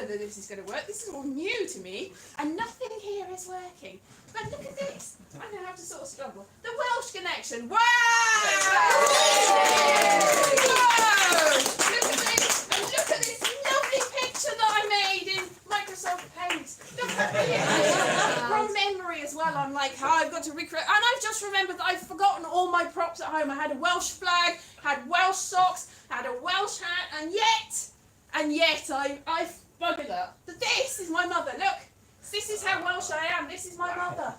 whether this is going to work. This is all new to me, and nothing here is working. But look at this. I know how to sort of struggle. The Welsh Connection. Wow! Whoa! Look at this, and look at this lovely picture that I made in Microsoft Paint. Look at this. From memory as well, I'm like, how I've got to recreate. And I've just remembered that I've forgotten all my props at home. I had a Welsh flag, had Welsh socks, had a Welsh hat, and yet I've buggered up. This is my mother. Look, this is how Welsh I am. This is my mother.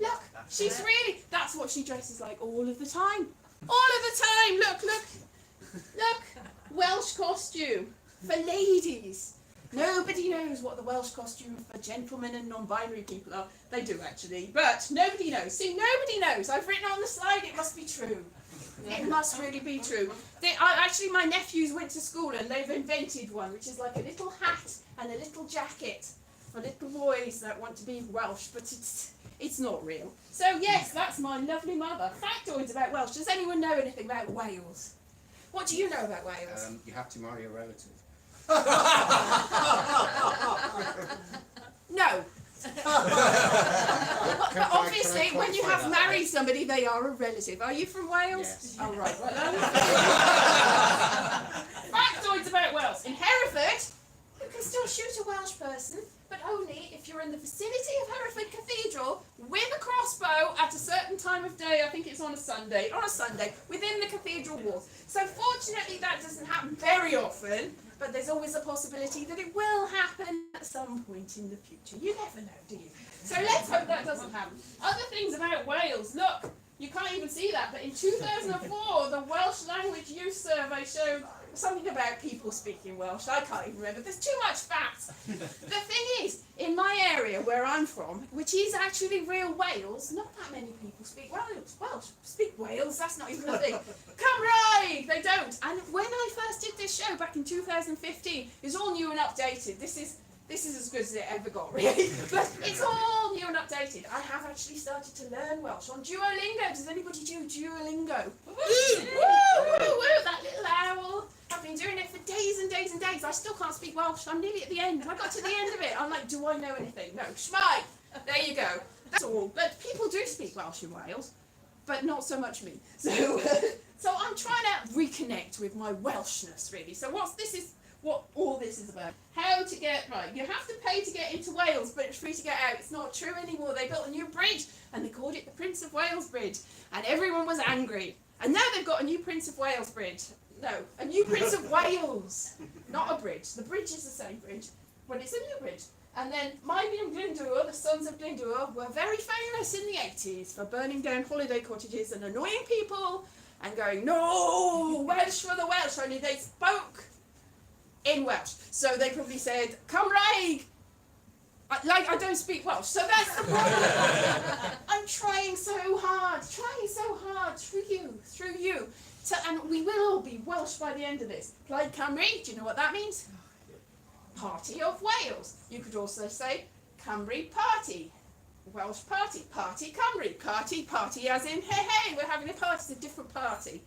Look, she's really, that's what she dresses like all of the time. All of the time. Look. Welsh costume for ladies. Nobody knows what the Welsh costume for gentlemen and non-binary people are. They do actually, but nobody knows. See, nobody knows. I've written on the slide, it must be true. It must really be true. Actually, my nephews went to school and they've invented one, which is like a little hat and a little jacket for little boys that want to be Welsh, but it's not real. So yes, that's my lovely mother. Factoids about Welsh. Does anyone know anything about Wales? What do you know about Wales? You have to marry a relative. No. But obviously, when you have married somebody, they are a relative. Are you from Wales? Yes. Oh, right. Well, factoids about Wales. In Hereford, you can still shoot a Welsh person, but only if you're in the vicinity of Hereford Cathedral with a crossbow at a certain time of day. I think it's on a Sunday, within the cathedral walls. So fortunately, that doesn't happen very often. But there's always a possibility that it will happen at some point in the future. You never know, do you? So let's hope that doesn't happen. Other things about Wales. Look, you can't even see that, but in 2004, the Welsh Language Use Survey showed something about people speaking Welsh. I can't even remember. There's too much facts. The thing is, in my area where I'm from, which is actually real Wales, not that many people speak Welsh. Speak Wales, that's not even a thing. Cymraeg, they don't. And when I first did this show back in 2015, it's all new and updated. This is as good as it ever got, really. But it's all new and updated. I have actually started to learn Welsh on Duolingo. Does anybody do Duolingo? Woo, woo, woo, that little owl. I've been doing it for days and days and days. I still can't speak Welsh. I'm nearly at the end. I got to the end of it. I'm like, do I know anything? No. Shmai. There you go. That's all. But people do speak Welsh in Wales, but not so much me. So I'm trying to reconnect with my Welshness, really. So what all this is about. How to get, right, you have to pay to get into Wales, but it's free to get out. It's not true anymore. They built a new bridge, and they called it the Prince of Wales Bridge, and everyone was angry. And now they've got a new Prince of Wales Bridge. No, a new Prince of Wales. Not a bridge. The bridge is the same bridge, but it's a new bridge. And then Myvi and Glyndŵr, the sons of Glyndŵr, were very famous in the 80s for burning down holiday cottages and annoying people and going, no, Welsh for the Welsh, only they spoke in Welsh. So they probably said, Cymraeg. I don't speak Welsh, so that's the problem. I'm trying so hard through you. And we will all be Welsh by the end of this. Plaid Cymru, do you know what that means? Party of Wales. You could also say Cymru Party. Welsh Party. Party Cymru. Party as in, hey, we're having a party. It's a different party.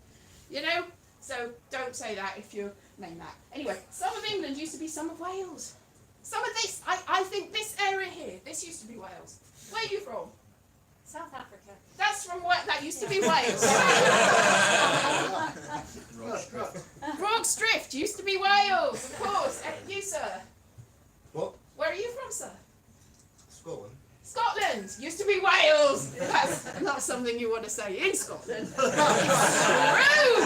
You know? So don't say that if you mean that. Anyway, some of England used to be some of Wales. Some of this, I think this area here, this used to be Wales. Where are you from? South Africa. That's from what that used to be Wales. Rog's Drift used to be Wales, of course. You, sir? What? Where are you from, sir? Scotland. Scotland used to be Wales. That's not something you want to say in Scotland. It's true.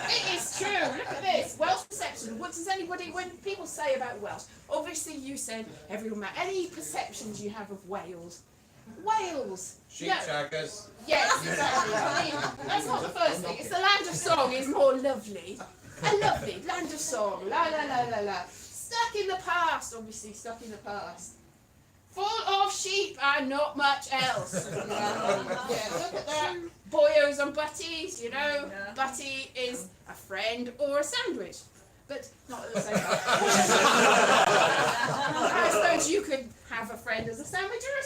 It is true. Look at this. Welsh perception. What does anybody, when people say about Welsh? Obviously, you said everyone about any perceptions you have of Wales. Wales. Sheep shaggers. Yes, exactly. I mean, that's not the first thing. It's the land of song is more lovely. A lovely land of song. La la la la la. Stuck in the past, obviously stuck in the past. Full of sheep and not much else. Yeah, look at that. Boyos and butties, you know. Yeah. Butty is a friend or a sandwich. But not at the same time. I suppose you could have a friend as a sandwich or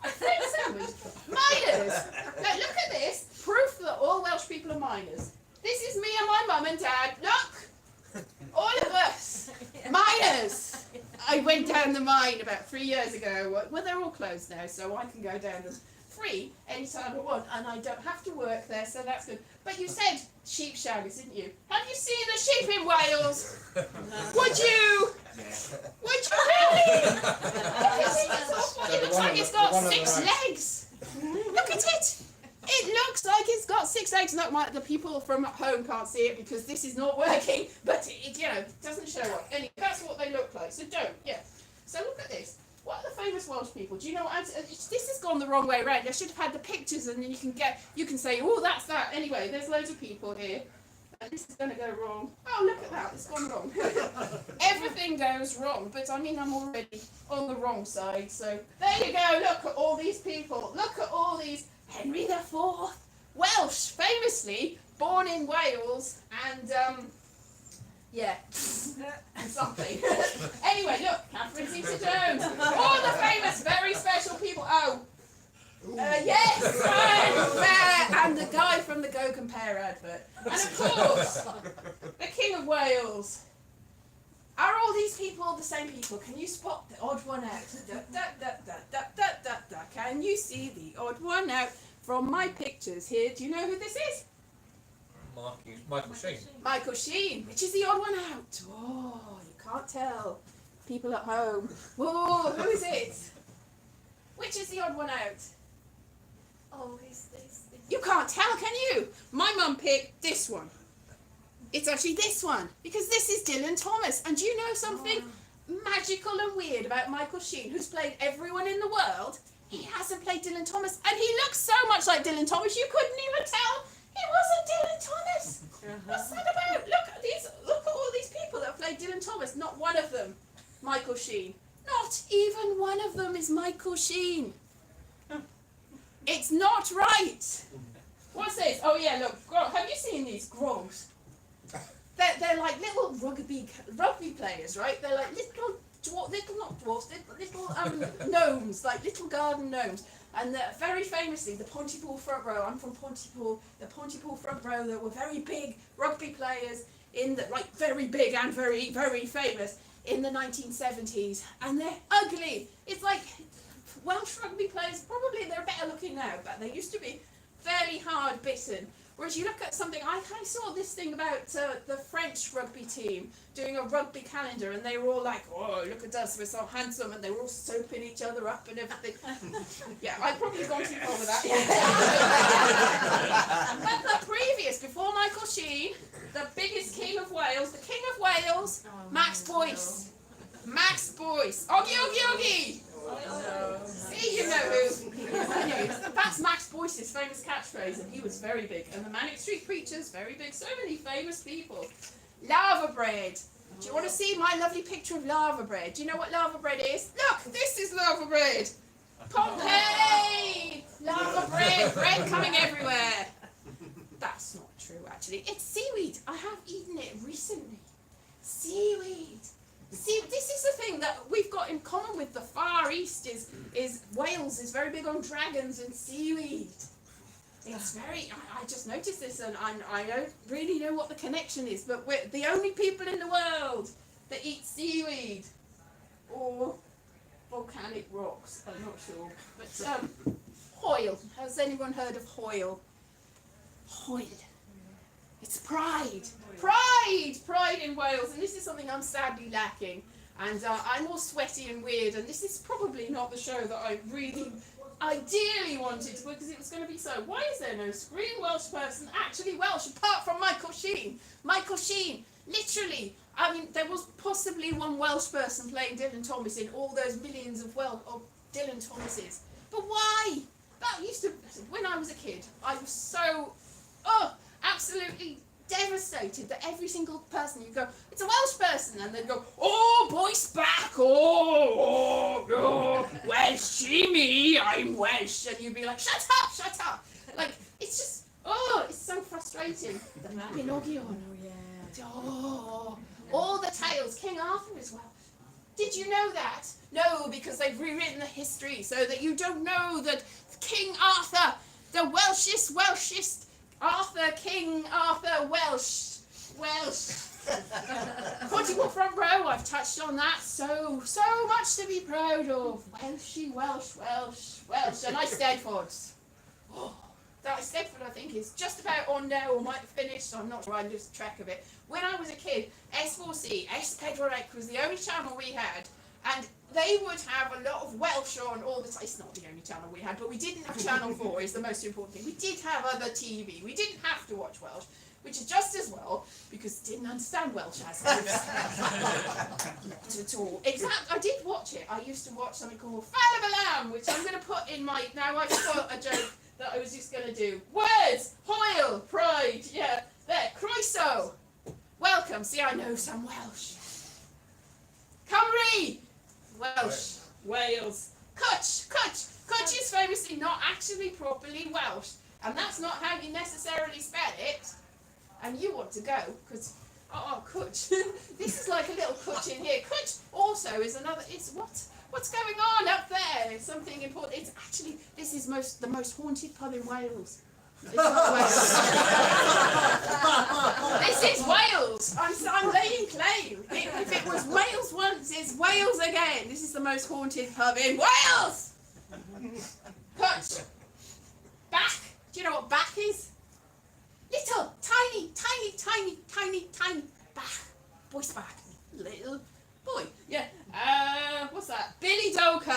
a friend sandwich. Miners. Now look at this. Proof that all Welsh people are miners. This is me and my mum and dad. Look. All of us. Miners. I went down the mine about 3 years ago. Well, they're all closed now, so I can go down them free anytime I want, and I don't have to work there, so that's good. But you said sheep shaggers, didn't you? Have you seen the sheep in Wales? Would you? Would you really? It looks like it's got 6 legs. Look at it. It looks like it's got 6 legs. No, the people from home can't see it because this is not working, but it doesn't show up. Anyway, that's what they look like, so don't, yeah. So look at this. What are the famous Welsh people? Do you know what? This has gone the wrong way around. I should have had the pictures, and then you can say, oh, that's that. Anyway, there's loads of people here. And this is going to go wrong. Oh, look at that. It's gone wrong. Everything goes wrong. But, I mean, I'm already on the wrong side. So, there you go. Look at all these people. Look at all these. Henry IV. Welsh, famously born in Wales. And, something. Anyway, look. Catherine Zeta-Jones. All the famous, very special people. Oh. Yes, and the guy from the Go Compare advert. And of course, the King of Wales. Are all these people the same people? Can you spot the odd one out? Can you see the odd one out from my pictures here? Do you know who this is? Michael Sheen. Michael Sheen. Which is the odd one out? Oh, you can't tell. People at home. Whoa, who is it? Which is the odd one out? Oh, is this? You can't tell, can you? My mum picked this one. It's actually this one, because this is Dylan Thomas. And do you know something magical and weird about Michael Sheen, who's played everyone in the world? He hasn't played Dylan Thomas, and he looks so much like Dylan Thomas, you couldn't even tell he wasn't Dylan Thomas. What's that about? Look at all these people that have played Dylan Thomas. Not one of them, Michael Sheen. Not even one of them is Michael Sheen. It's not right. What's this? Oh yeah, look. Have you seen these grogs? They're like little rugby players, right? They're like little gnomes, like little garden gnomes. And very famously, the Pontypool front row. I'm from Pontypool. The Pontypool front row. That were very big rugby players very big and very, very famous in the 1970s. And they're ugly. It's like Welsh rugby players, probably they're better looking now, but they used to be fairly hard bitten. Whereas you look at something, I saw this thing about the French rugby team doing a rugby calendar, and they were all like, oh, look at us, we're so handsome, and they were all soaping each other up and everything. Yeah, I've probably gone too far with that. But before Michael Sheen, the biggest King of Wales, Max Boyce. Max Boyce. Oggy, oggy, oggy! See, you know who. Anyway, that's Max Boyce's famous catchphrase, and he was very big. And the Manic Street Preachers, very big. So many famous people. Lava bread. Do you want to see my lovely picture of lava bread? Do you know what lava bread is? Look, this is lava bread. Pompeii! Lava bread, bread coming everywhere. That's not true, actually. It's seaweed. I have eaten it recently. Seaweed. See, this is the thing that we've got in common with the Far East is Wales is very big on dragons and seaweed. It's very, I just noticed this, and I don't really know what the connection is, but we're the only people in the world that eat seaweed or volcanic rocks. I'm not sure. But Hoyle. Has anyone heard of Hoyle? Hoyle. It's pride. Pride in Wales, and this is something I'm sadly lacking. And I'm all sweaty and weird, and this is probably not the show that I really ideally wanted, because it was going to be so. Why is there no screen Welsh person actually Welsh apart from Michael Sheen? Michael Sheen, literally. I mean, there was possibly one Welsh person playing Dylan Thomas in all those millions of Dylan Thomases. But why? That used to, when I was a kid, I was so, absolutely devastated that every single person you go, it's a Welsh person, and they'd go, oh, Boyce back, Welsh, me, I'm Welsh, and you'd be like, shut up, like, it's just, it's so frustrating. The Mabinogion, all the tales, King Arthur is Welsh. Did you know that? No, because they've rewritten the history so that you don't know that King Arthur, the Welshest, King Arthur, Welsh. Portugal front row, I've touched on that. So much to be proud of. Welshy, Welsh. And Eisteddfod. Oh, that Eisteddfod, I think, is just about on now or might have finished. I'm not sure, I lose track of it. When I was a kid, S4C, S4C was the only channel we had. And they would have a lot of Welsh on all the time. It's not the only channel we had, but we didn't have Channel 4 is the most important thing. We did have other TV. We didn't have to watch Welsh, which is just as well, because didn't understand Welsh as not at all. Except I did watch it. I used to watch something called Falabalam, which I'm going to put in my... Now I've got a joke that I was just going to do. Words, hoil, pride, yeah, there, croeso. Welcome, see I know some Welsh. Cymru, Welsh, Wales. Cwtch is famously not actually properly Welsh, and that's not how you necessarily spell it. And you want to go, because, Cwtch, this is like a little Cwtch in here. Cwtch also is another, it's what's going on up there? It's something important. It's actually, this is the most haunted pub in Wales. It's not Wales. This is Wales. I'm laying claim. If it was Wales once, it's Wales again. This is the most haunted pub in Wales. Cwtch. Back. Do you know what back is? Little, tiny back. Boy's back. Little boy. Yeah. What's that? Billy Doker.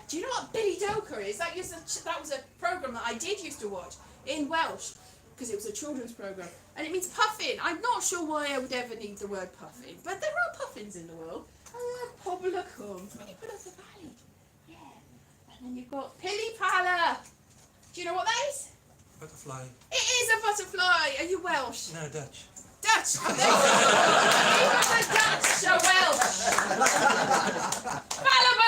Do you know what Billy Doker is? That was a program that I did used to watch in Welsh, because it was a children's program, and it means puffin. I'm not sure why I would ever need the word puffin, but there are puffins in the world. Pobl y Cwm, people of the valley. Yeah. And then you've got Pili Pala. Do you know what that is? Butterfly. It is a butterfly. Are you Welsh? No, Dutch. Dutch. Even the Dutch are Welsh. Balabalam.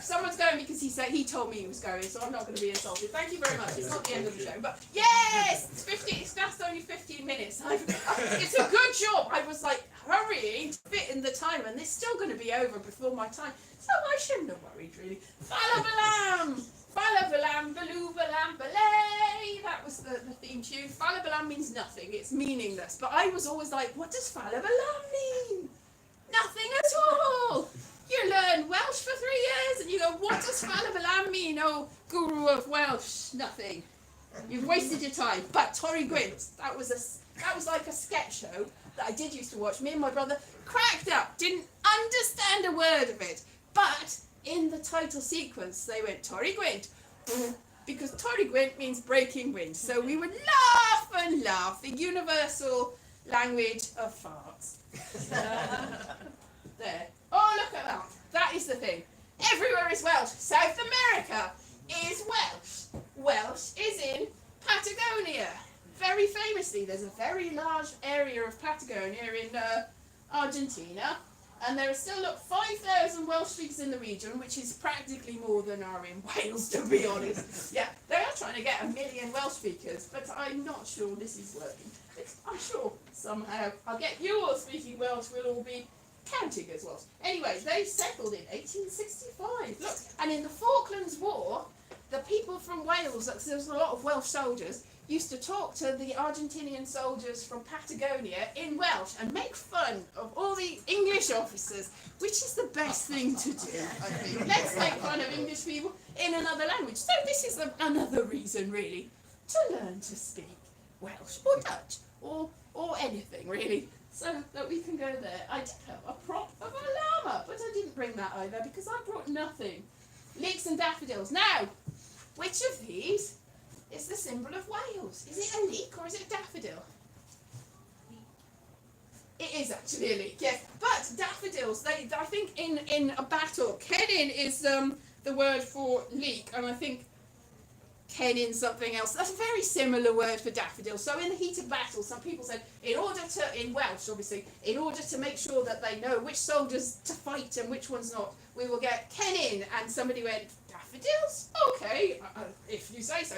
Someone's going because he told me he was going, so I'm not going to be insulted. Thank you very much. It's not the end of the show, but yes, it's 15. It's just only 15 minutes. It's a good job. I was like hurrying to fit in the time, and it's still going to be over before my time, so I shouldn't have worried really. Balabalam. Falabalam, baloobalam, balay. That was the theme tune. Falabalam means nothing. It's meaningless. But I was always like, what does falabalam mean? Nothing at all. You learn Welsh for 3 years and you go, what does falabalam mean? Oh, guru of Welsh. Nothing. You've wasted your time. But Torri Gwynnt, that was like a sketch show that I did used to watch. Me and my brother cracked up. Didn't understand a word of it. But in the title sequence, they went Torri Gwynnt, because Torri Gwynnt means breaking wind. So we would laugh and laugh, the universal language of farts. There. Oh, look at that. That is the thing. Everywhere is Welsh. South America is Welsh. Welsh is in Patagonia. Very famously, there's a very large area of Patagonia in Argentina. And there are still 5,000 Welsh speakers in the region, which is practically more than are in Wales, to be honest. Yeah, they are trying to get 1 million Welsh speakers, but I'm not sure this is working. I'm sure somehow I'll get you all speaking Welsh, we'll all be counting as Welsh. Anyway, they settled in 1865. Look, and in the Falklands War, the people from Wales, there was a lot of Welsh soldiers, used to talk to the Argentinian soldiers from Patagonia in Welsh and make fun of all the English officers, which is the best thing to do, I think. Let's make fun of English people in another language. So this is another reason, really, to learn to speak Welsh or Dutch or anything, really, so that we can go there. I did have a prop of a llama, but I didn't bring that either because I brought nothing. Leeks and daffodils. Now, which of these is the symbol of Wales? Is it a leek or is it a daffodil? It is actually a leek, yes. But daffodils, I think in a battle, kennin is the word for leek, and I think kennin something else. That's a very similar word for daffodil. So in the heat of battle, some people said, in Welsh obviously, in order to make sure that they know which soldiers to fight and which ones not, we will get kennin, and somebody went, daffodils? Okay, if you say so.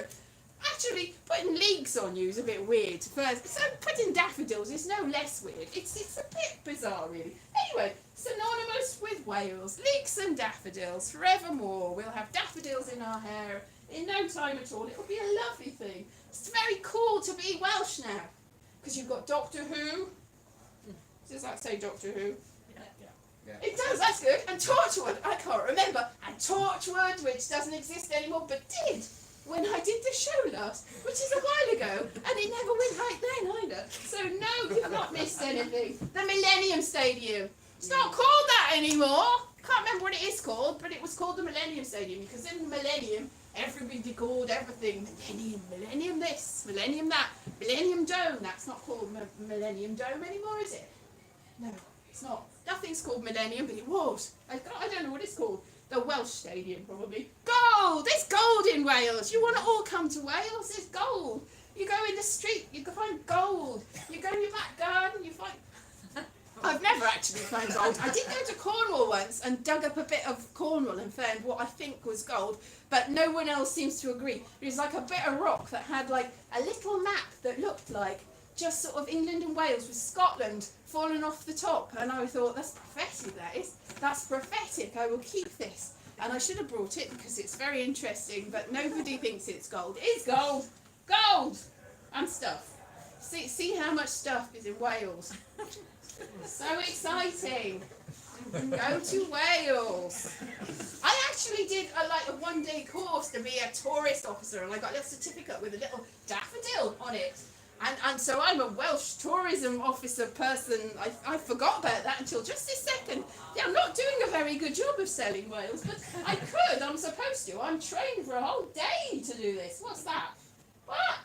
Actually, putting leeks on you is a bit weird first, so putting daffodils is no less weird. It's a bit bizarre, really. Anyway, synonymous with Wales, leeks and daffodils, forevermore. We'll have daffodils in our hair in no time at all. It'll be a lovely thing. It's very cool to be Welsh now. because you've got Doctor Who. Does that say Doctor Who? Yeah. It does, that's good. And Torchwood, I can't remember. And Torchwood, which doesn't exist anymore, but did when I did the show last, which is a while ago, and it never went right then either. So no, you've not missed anything. The Millennium Stadium. It's not called that anymore. Can't remember what it is called, but it was called the Millennium Stadium because in the Millennium, everybody called everything Millennium this, Millennium that, Millennium Dome. That's not called Millennium Dome anymore, is it? No, it's not. Nothing's called Millennium, but it was. I don't know what it's called. The Welsh Stadium, probably. Gold! There's gold in Wales. You want to all come to Wales? There's gold. You go in the street, you can find gold. You go in your back garden, you find... I've never actually found gold. I did go to Cornwall once and dug up a bit of Cornwall and found what I think was gold, but no one else seems to agree. It was like a bit of rock that had like a little map that looked like just sort of England and Wales with Scotland falling off the top, and I thought, that's prophetic, that is. That's prophetic, I will keep this. And I should have brought it because it's very interesting, but nobody thinks it's gold. It is gold! Gold! And stuff. See how much stuff is in Wales. So exciting! Go to Wales. I actually did a one-day course to be a tourist officer, and I got a little certificate with a little daffodil on it. And so I'm a Welsh tourism officer person. I forgot about that until just this second. Yeah, I'm not doing a very good job of selling Wales, but I could. I'm supposed to. I'm trained for a whole day to do this. What's that? What?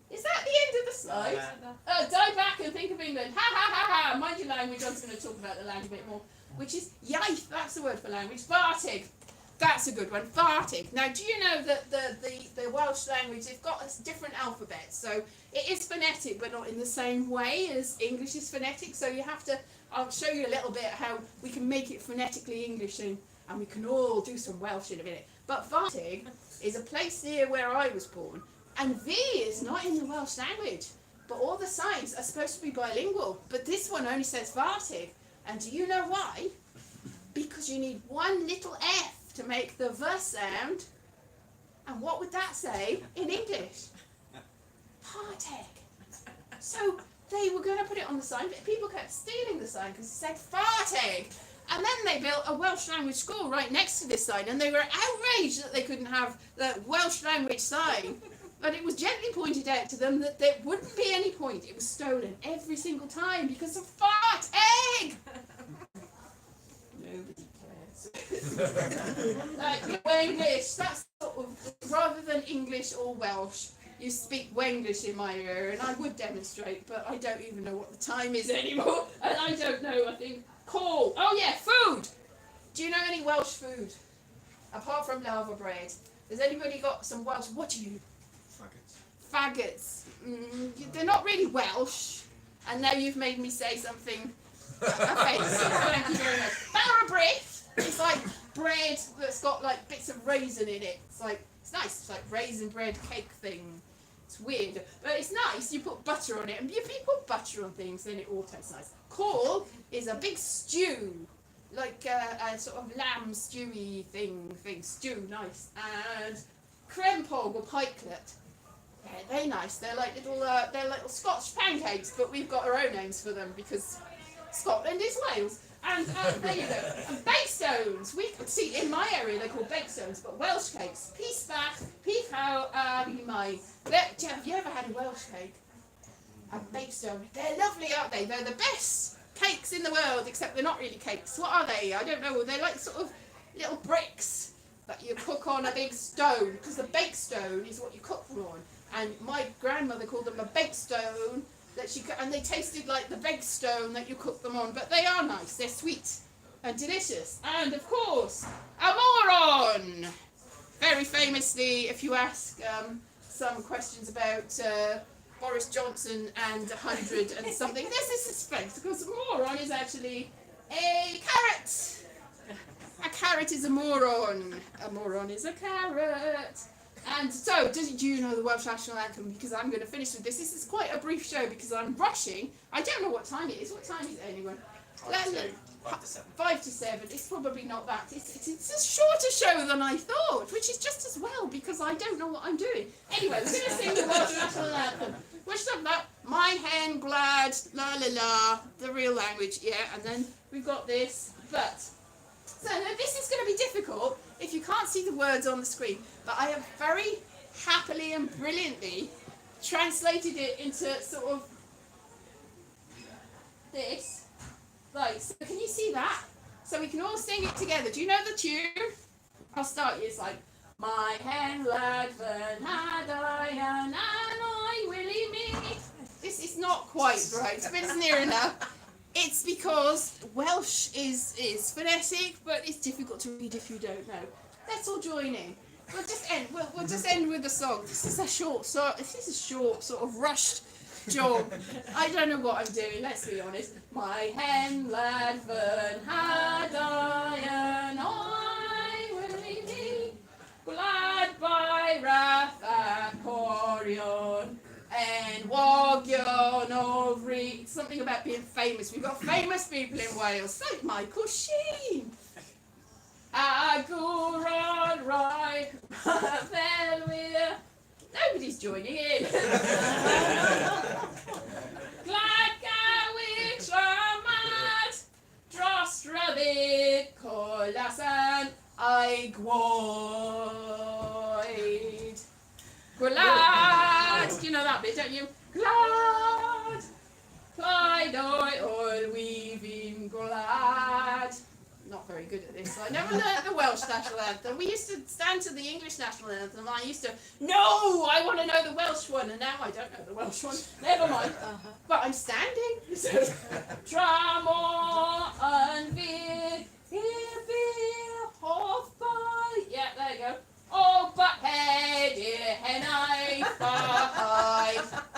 Is that the end of the slide? Die back and think of England. Ha ha ha ha. Mind your language. I'm just going to talk about the language a bit more. Which is yaith. That's the word for language. Fartig. That's a good one. Fartig. Now, do you know that the Welsh language, they've got a different alphabet. So it is phonetic, but not in the same way as English is phonetic. So you have to, I'll show you a little bit how we can make it phonetically English, and we can all do some Welsh in a minute. But Fartig is a place near where I was born. And V is not in the Welsh language. But all the signs are supposed to be bilingual. But this one only says Fartig. And do you know why? Because you need one little F to make the V sound. And what would that say in English? Fartig. So they were going to put it on the sign, but people kept stealing the sign because it said Fartig. And then they built a Welsh language school right next to this sign, and they were outraged that they couldn't have the Welsh language sign. But it was gently pointed out to them that there wouldn't be any point. It was stolen every single time because of Fartig. Nobody cares. Like Wenglish, that's sort of, rather than English or Welsh, you speak Wenglish in my area, and I would demonstrate, but I don't even know what the time is anymore. And I don't know, I think, call. Oh yeah, food! Do you know any Welsh food? Apart from lava bread. Has anybody got some Welsh? What do you? Faggots. They're not really Welsh. And now you've made me say something offensive. Thank you very much. Barra bread. It's like bread that's got like bits of raisin in it. It's nice. It's like raisin bread cake thing. It's weird, but it's nice. You put butter on it, and if you put butter on things, then it all tastes nice. Caul is a big stew, like a sort of lamb stewy thing. Stew, nice. And crempog or pikelet. They're nice. They're like little Scotch pancakes, but we've got our own names for them because Scotland is Wales. And there you go. And bakestones. We could see in my area they're called bakestones, but Welsh cakes. Peace back, peace out, my. Have you ever had a Welsh cake? A bakestone. They're lovely, aren't they? They're the best cakes in the world, except they're not really cakes. What are they? I don't know. They're like sort of little bricks that you cook on a big stone, because the bakestone is what you cook them on. And my grandmother called them a bakestone, and they tasted like the bakestone that you cook them on. But they are nice. They're sweet and delicious. And of course, a moron. Very famously, if you ask some questions about Boris Johnson and 100 and something, there's a suspense, because a moron is actually a carrot. A carrot is a moron. A moron is a carrot. And so, do you know the Welsh National Anthem? Because I'm going to finish with this. This is quite a brief show because I'm rushing. I don't know what time it is. What time is it, anyone? 5 to 7. 5 to 7. It's probably not that. It's a shorter show than I thought, which is just as well because I don't know what I'm doing. Anyway, we're going to sing the Welsh National Anthem. We'll stop that. My hen glad, la la la, the real language, yeah, and then we've got this, but. So now this is going to be difficult if you can't see the words on the screen, but I have very happily and brilliantly translated it into sort of this. Right, so can you see that? So we can all sing it together. Do you know the tune? I'll start you. It's like, my hen lad Vern had I and I willy me. This is not quite right, but it's near enough. It's because Welsh is phonetic, but it's difficult to read if you don't know. Let's all join in. We'll just end. We'll just end with a song. This is a short sort of rushed job. I don't know what I'm doing. Let's be honest. My hen lad Vern had I and I will be glad by Rath a Corion. And Woggion Ovry, something about being famous. We've got famous people in Wales, like Michael Sheen. Aguron Rai Felwyr. Nobody's joining in. Glad Gawig Tramad Dros Ryddid Colasan I Gwoed. Glad, you know that bit, don't you? Glad, Clyde oil weaving glad. Not very good at this. I never learnt the Welsh national anthem. We used to stand to the English national anthem. I used to, no, I want to know the Welsh one, and now I don't know the Welsh one. Never mind. But I'm standing. Tramor and vir, Hoffball. Yeah, there you go. Oh, but head and I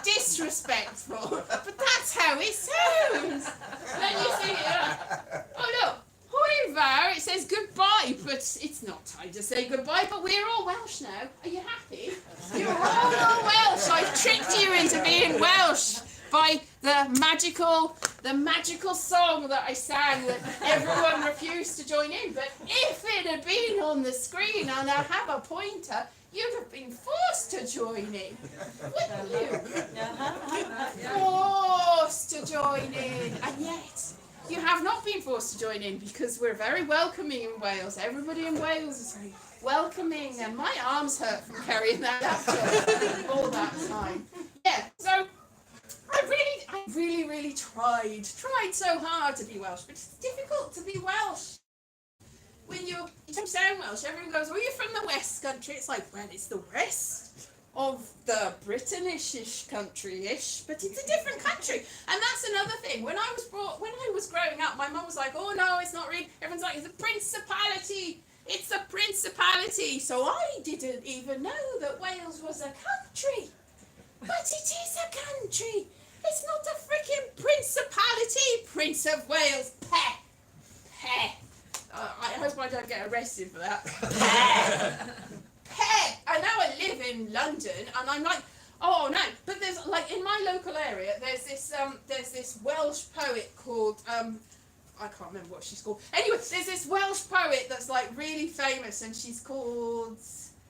disrespectful, but that's how it sounds. Then you sing it up. Oh look, Hwyvar, it says goodbye, but it's not time to say goodbye. But we're all Welsh now. Are you happy? You're all Welsh. I've tricked you into being Welsh by the magical song that I sang that everyone refused to join in. But if it had been on the screen and I have a pointer, you'd have been forced to join in, wouldn't you? Forced to join in, and yet you have not been forced to join in because we're very welcoming in Wales. Everybody in Wales is very welcoming, and my arms hurt from carrying that laptop all that time. Yeah, so I really tried so hard to be Welsh, but it's difficult to be Welsh. When you don't sound Welsh, everyone goes, oh, you're from the West Country. It's like, well, it's the rest of the British-ish country-ish, but it's a different country. And that's another thing. When I was growing up, my mum was like, oh no, it's not really, everyone's like, it's a principality. It's a principality. So I didn't even know that Wales was a country. But it is a country. It's not a freaking principality. Prince of Wales. Peh. Peh. I hope I don't get arrested for that. Peh. Peh. And now I live in London, and I'm like, oh no. But there's like in my local area, there's this Welsh poet called I can't remember what she's called. Anyway, there's this Welsh poet that's like really famous, and she's called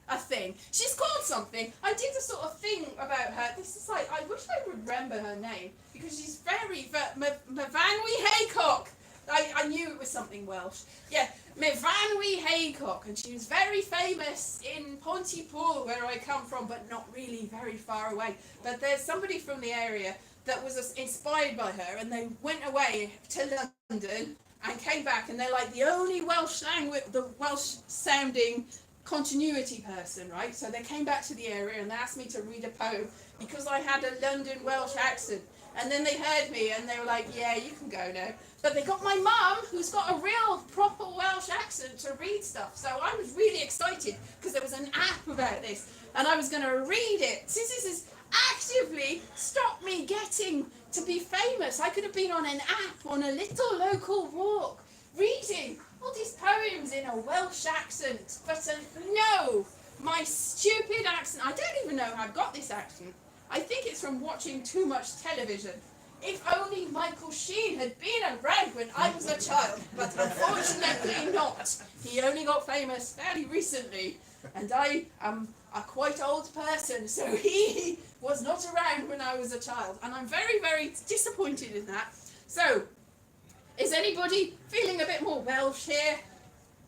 a thing. She's called something. I did a sort of thing about her. This is like, I wish I would remember her name because she's very Myfanwy Haycock. I knew it was something Welsh. Yeah, Myfanwy Haycock, and she was very famous in Pontypool, where I come from, but not really very far away. But there's somebody from the area that was inspired by her, and they went away to London and came back, and they're like the only Welsh language, the Welsh sounding continuity person, right? So they came back to the area and they asked me to read a poem because I had a London Welsh accent. And then they heard me and they were like, yeah, you can go now. But they got my mum, who's got a real proper Welsh accent, to read stuff. So I was really excited because there was an app about this and I was going to read it. Since this has actively stopped me getting to be famous, I could have been on an app on a little local walk reading all these poems in a Welsh accent. But no, my stupid accent, I don't even know how I got this accent. I think it's from watching too much television. If only Michael Sheen had been around when I was a child, but unfortunately not. He only got famous fairly recently, and I am a quite old person, so he was not around when I was a child, and I'm very, very disappointed in that. So, is anybody feeling a bit more Welsh here?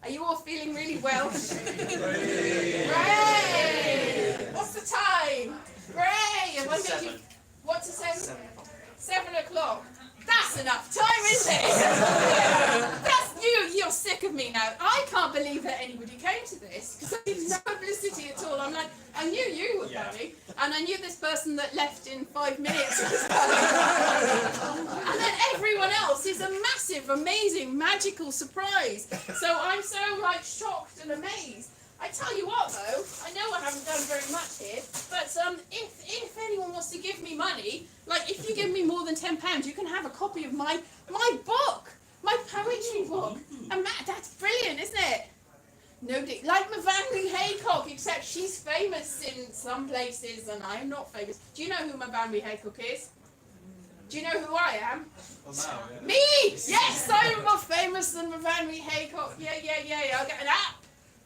Are you all feeling really Welsh? Great! What's the time? Great! Am I going to... What to say? 7 o'clock. That's enough time, isn't it? That's you. You're sick of me now. I can't believe that anybody came to this because I did no publicity at all. I'm like, I knew you were coming, and I knew this person that left in 5 minutes was coming. And then everyone else is a massive, amazing, magical surprise. So I'm so like shocked and amazed. I tell you what though, I know I haven't done very much here, but if anyone wants to give me money, like if you give me more than £10, you can have a copy of my book, my poetry book. And that's brilliant, isn't it? Nobody like Mavandri Haycock, except she's famous in some places and I'm not famous. Do you know who Mavandri Haycock is? Do you know who I am? Well, now, yeah. Me! Yes, I'm more famous than Mavandri Haycock. Yeah. I'll get an app.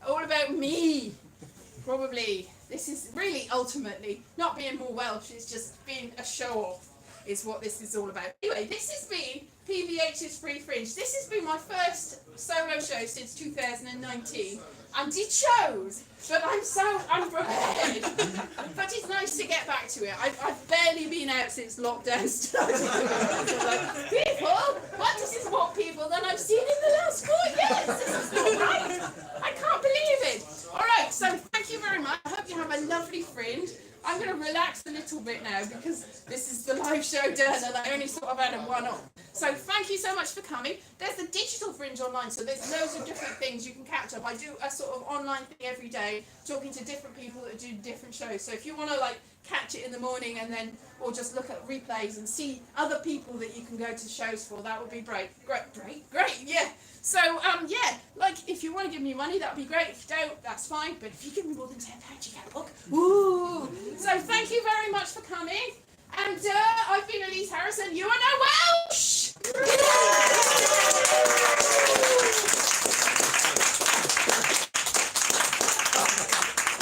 All about me, probably. This is really ultimately not being more Welsh, it's just being a show-off is what this is all about. Anyway, this has been PVH's Free Fringe. This has been my first solo show since 2019, and it shows that I'm so unprepared. But it's nice to get back to it. I've barely been out since lockdown started. Like, people? What? This is more people than I've seen in the last 4 years. This is not right. I can't believe it. All right, so thank you very much. I hope you have a lovely fringe. I'm going to relax a little bit now because this is the live show done and I only sort of had a one-off. So thank you so much for coming. There's the digital fringe online, so there's loads of different things you can catch up. I do a sort of online thing every day, talking to different people that do different shows. So if you want to like catch it in the morning and then, or just look at replays and see other people that you can go to shows for, that would be great, yeah. So, yeah, like, if you want to give me money, that would be great. If you don't, that's fine. But if you give me more than £10, you get a book. Woo! So, thank you very much for coming. And I've been Elise Harrison. You are now well!